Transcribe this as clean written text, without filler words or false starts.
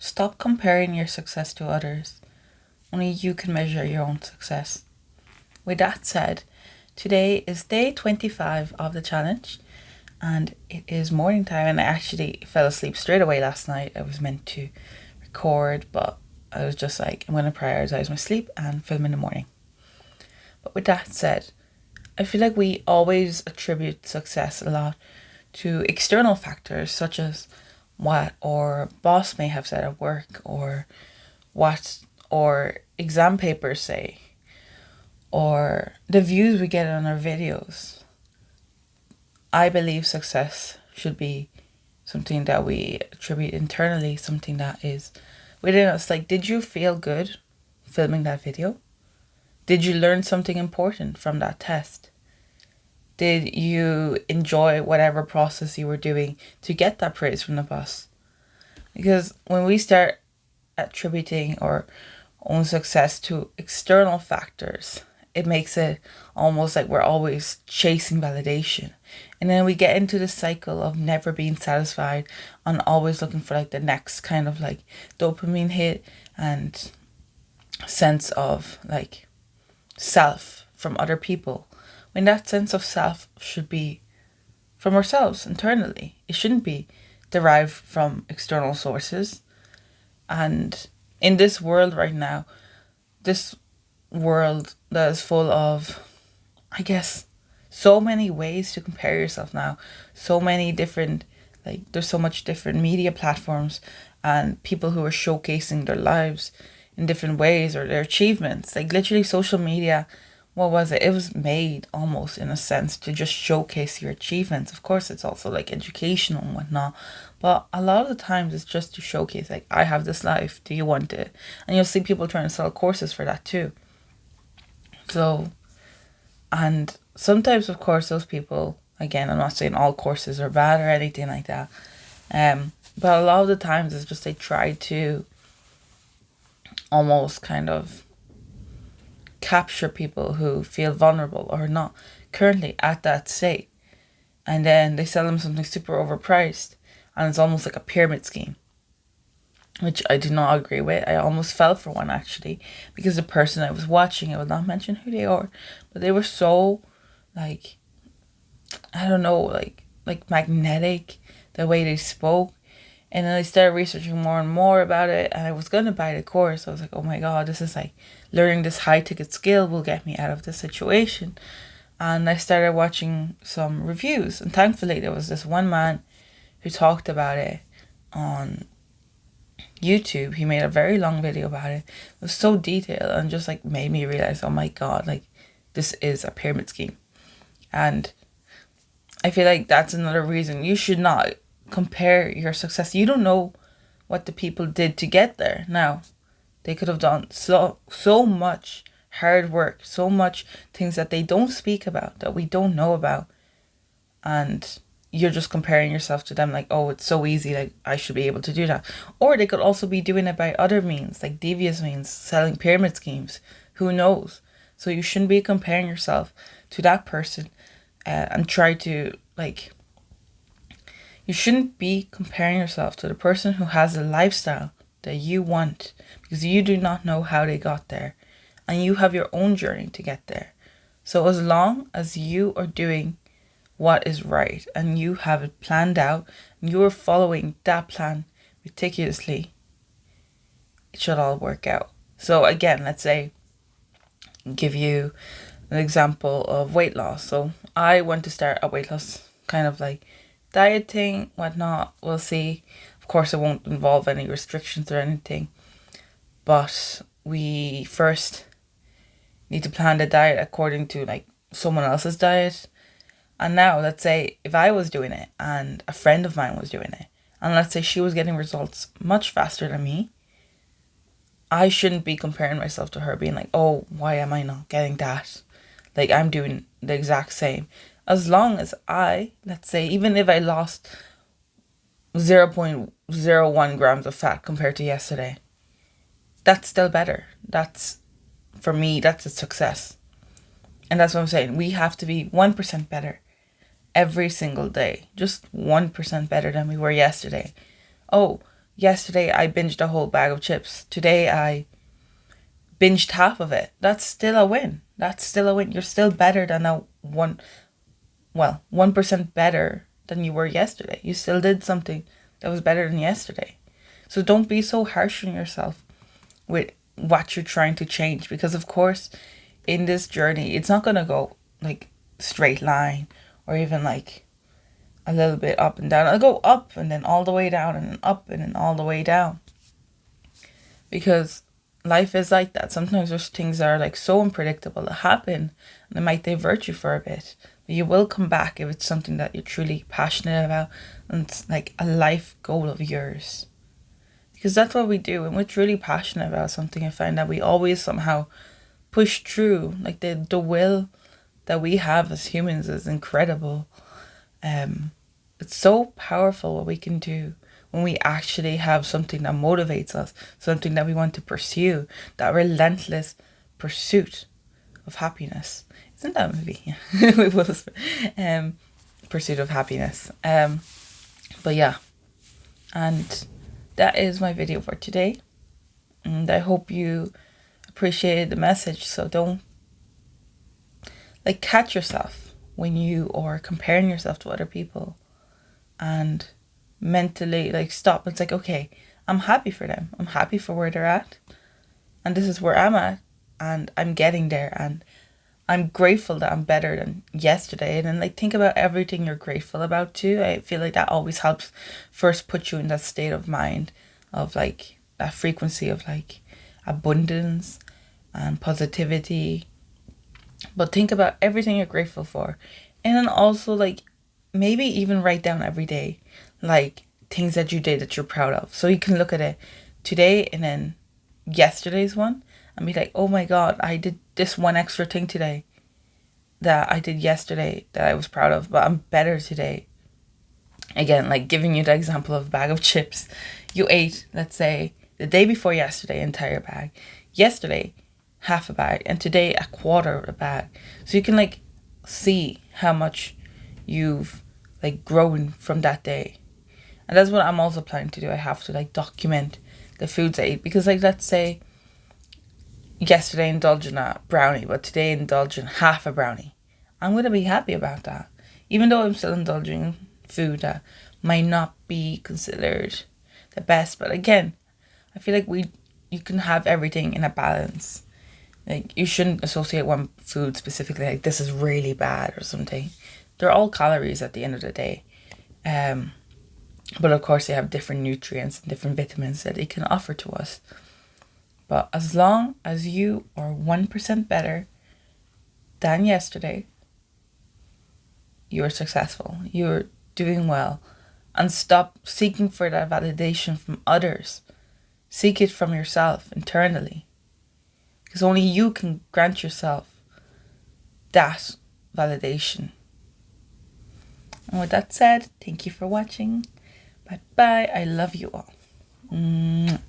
Stop comparing your success to others. Only you can measure your own success. With that said, today is day 25 of the challenge, and it is morning time, and I actually fell asleep straight away last night. I was meant to record, but I was just like, I'm going to prioritize my sleep and film in the morning. But with that said, I feel like we always attribute success a lot to external factors such as what our boss may have said at work, or what our exam papers say, or the views we get on our videos. I believe success should be something that we attribute internally, something that is within us. Like, did you feel good filming that video? Did you learn something important from that test? Did you enjoy whatever process you were doing to get that praise from the boss? Because when we start attributing our own success to external factors, it makes it almost like we're always chasing validation. And then we get into the cycle of never being satisfied and always looking for like the next kind of like dopamine hit and sense of like self from other people. When that sense of self should be from ourselves internally. It shouldn't be derived from external sources. And in this world right now, this world that is full of, I guess, so many ways to compare yourself now. So many different, like, there's so much different media platforms and people who are showcasing their lives in different ways or their achievements. Like, literally, social media, what was it? It was made almost in a sense to just showcase your achievements. Of course, it's also like educational and whatnot. But a lot of the times it's just to showcase, like, I have this life. Do you want it? And you'll see people trying to sell courses for that too. So, and sometimes, of course, those people, again, I'm not saying all courses are bad or anything like that. But a lot of the times it's just they try to almost kind of capture people who feel vulnerable or not currently at that state. And then they sell them something super overpriced. And it's almost like a pyramid scheme, which I do not agree with. I almost fell for one actually, because the person I was watching, I will not mention who they are, but they were so like, I don't know, like magnetic, the way they spoke. And then I started researching more and more about it, and I was gonna buy the course. I was like, oh my god, this is like learning this high ticket skill will get me out of this situation. And I started watching some reviews, and thankfully there was this one man who talked about it on YouTube. He made a very long video about it. It was so detailed and just like made me realize, oh my god, like this is a pyramid scheme. And I feel like that's another reason you should not compare your success. You don't know what the people did to get there. Now, they could have done so much hard work, so much things that they don't speak about, that we don't know about. And you're just comparing yourself to them like, oh, it's so easy, like I should be able to do that. Or they could also be doing it by other means, like devious means, selling pyramid schemes. Who knows? So you shouldn't be comparing yourself to that person and try to like, you shouldn't be comparing yourself to the person who has a lifestyle that you want, because you do not know how they got there and you have your own journey to get there. So as long as you are doing what is right and you have it planned out and you are following that plan meticulously, it should all work out. So again, let's say, give you an example of weight loss. So I want to start a weight loss kind of like dieting, whatnot. We'll see. Of course, it won't involve any restrictions or anything, but we first need to plan the diet according to like someone else's diet. And now, let's say if I was doing it and a friend of mine was doing it, and let's say she was getting results much faster than me, I shouldn't be comparing myself to her, being like, oh, why am I not getting that? Like, I'm doing the exact same. As long as I, let's say, even if I lost 0.01 grams of fat compared to yesterday, that's still better. That's, for me, that's a success. And that's what I'm saying. We have to be 1% better every single day. Just 1% better than we were yesterday. Oh, yesterday I binged a whole bag of chips. Today I binged half of it. That's still a win. That's still a win. You're still better than a 1% better than you were yesterday. You still did something that was better than yesterday. So don't be so harsh on yourself with what you're trying to change, because of course in this journey it's not going to go like straight line or even like a little bit up and down. I'll go up and then all the way down and then up and then all the way down, because life is like that. Sometimes there's things that are like so unpredictable that happen and they might divert you for a bit, but you will come back if it's something that you're truly passionate about and it's like a life goal of yours. Because that's what we do. When we're truly passionate about something, I find that we always somehow push through. Like the will that we have as humans is incredible. It's so powerful what we can do when we actually have something that motivates us, something that we want to pursue, that relentless pursuit of happiness. Isn't that a movie? We will. Pursuit of happiness. But yeah, and that is my video for today. And I hope you appreciated the message. So don't catch yourself when you are comparing yourself to other people, and mentally stop. It's okay, I'm happy for them. I'm happy for where they're at. And this is where I'm at. And I'm getting there. And I'm grateful that I'm better than yesterday. And then think about everything you're grateful about too. I feel like that always helps first put you in that state of mind of that frequency of abundance and positivity. But think about everything you're grateful for. And then also maybe even write down every day things that you did that you're proud of. So you can look at it today and then yesterday's one and be oh my God, I did this one extra thing today that I did yesterday that I was proud of, but I'm better today. Again, giving you the example of a bag of chips. You ate, let's say, the day before yesterday, entire bag. Yesterday, half a bag. And today, a quarter of a bag. So you can see how much you've grown from that day. And that's what I'm also planning to do. I have to document the foods I eat. Because let's say yesterday indulged in a brownie, but today indulged in half a brownie. I'm going to be happy about that. Even though I'm still indulging in food that might not be considered the best. But again, I feel you can have everything in a balance. You shouldn't associate one food specifically this is really bad or something. They're all calories at the end of the day. But of course they have different nutrients and different vitamins that they can offer to us. But as long as you are 1% better than yesterday, you're successful. You're doing well. And stop seeking for that validation from others. Seek it from yourself internally. Because only you can grant yourself that validation. And with that said, thank you for watching. Bye bye. I love you all. Mwah.